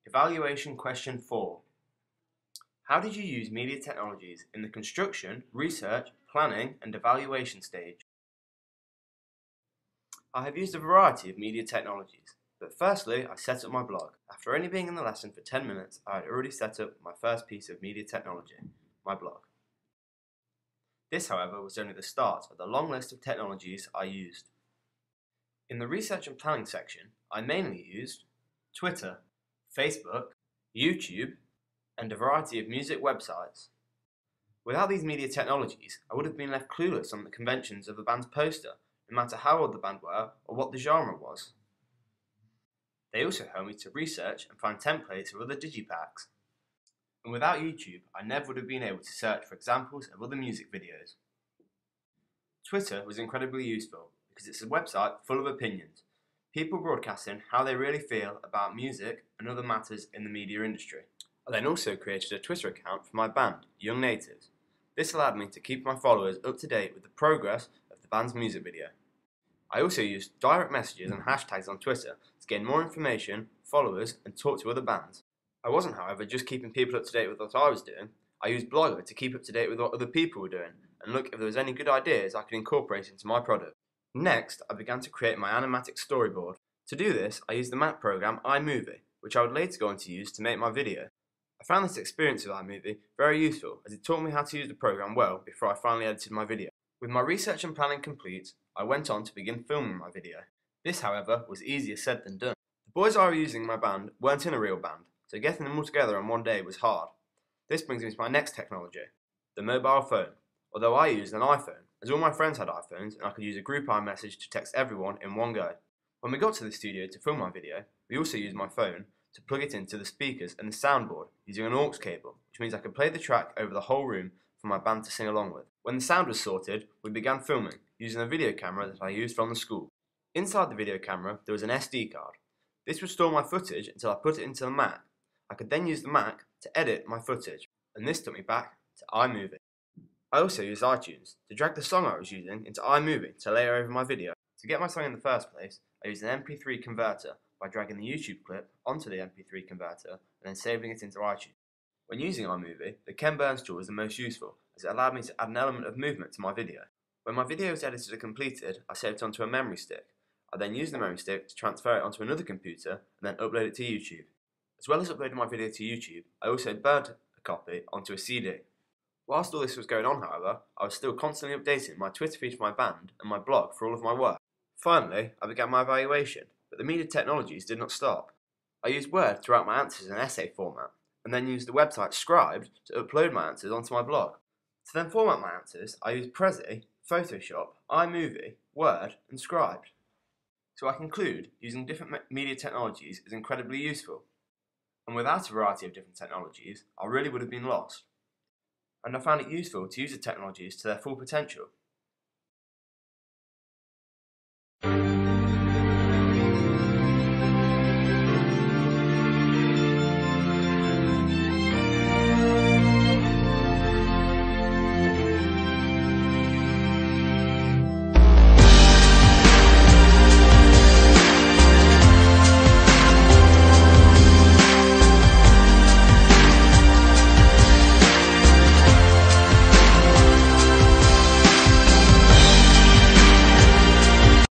Evaluation question 4. How did you use media technologies in the construction, research, planning and evaluation stage? I have used a variety of media technologies, but firstly I set up my blog. After only being in the lesson for 10 minutes, I had already set up my first piece of media technology, my blog. This, however, was only the start of the long list of technologies I used. In the research and planning section, I mainly used Twitter, Facebook, YouTube, and a variety of music websites. Without these media technologies, I would have been left clueless on the conventions of the band's poster, no matter how old the band were or what the genre was. They also helped me to research and find templates of other digipacks. And without YouTube, I never would have been able to search for examples of other music videos. Twitter was incredibly useful because it's a website full of opinions, people broadcasting how they really feel about music and other matters in the media industry. I then also created a Twitter account for my band, Young Natives. This allowed me to keep my followers up to date with the progress of the band's music video. I also used direct messages and hashtags on Twitter to gain more information, followers, and talk to other bands. I wasn't, however, just keeping people up to date with what I was doing. I used Blogger to keep up to date with what other people were doing and look if there was any good ideas I could incorporate into my product. Next, I began to create my animatic storyboard. To do this, I used the map program iMovie, which I would later go on to use to make my video. I found this experience with iMovie very useful as it taught me how to use the program well before I finally edited my video. With my research and planning complete, I went on to begin filming my video. This, however, was easier said than done. The boys I was using in my band weren't in a real band, so getting them all together in one day was hard. This brings me to my next technology, the mobile phone. Although I used an iPhone, as all my friends had iPhones and I could use a group iMessage to text everyone in one go. When we got to the studio to film my video, we also used my phone to plug it into the speakers and the soundboard using an aux cable, which means I could play the track over the whole room for my band to sing along with. When the sound was sorted, we began filming using a video camera that I used from the school. Inside the video camera, there was an SD card. This would store my footage until I put it into the Mac. I could then use the Mac to edit my footage, and this took me back to iMovie. I also used iTunes to drag the song I was using into iMovie to layer over my video. To get my song in the first place, I used an MP3 converter by dragging the YouTube clip onto the MP3 converter and then saving it into iTunes. When using iMovie, the Ken Burns tool was the most useful as it allowed me to add an element of movement to my video. When my video was edited and completed, I saved it onto a memory stick. I then used the memory stick to transfer it onto another computer and then upload it to YouTube. As well as uploading my video to YouTube, I also burned a copy onto a CD. Whilst all this was going on, however, I was still constantly updating my Twitter feed for my band and my blog for all of my work. Finally, I began my evaluation, but the media technologies did not stop. I used Word to write my answers in essay format, and then used the website Scribd to upload my answers onto my blog. To then format my answers, I used Prezi, Photoshop, iMovie, Word, and Scribd. So I conclude using different media technologies is incredibly useful, and without a variety of different technologies, I really would have been lost. And I found it useful to use the technologies to their full potential.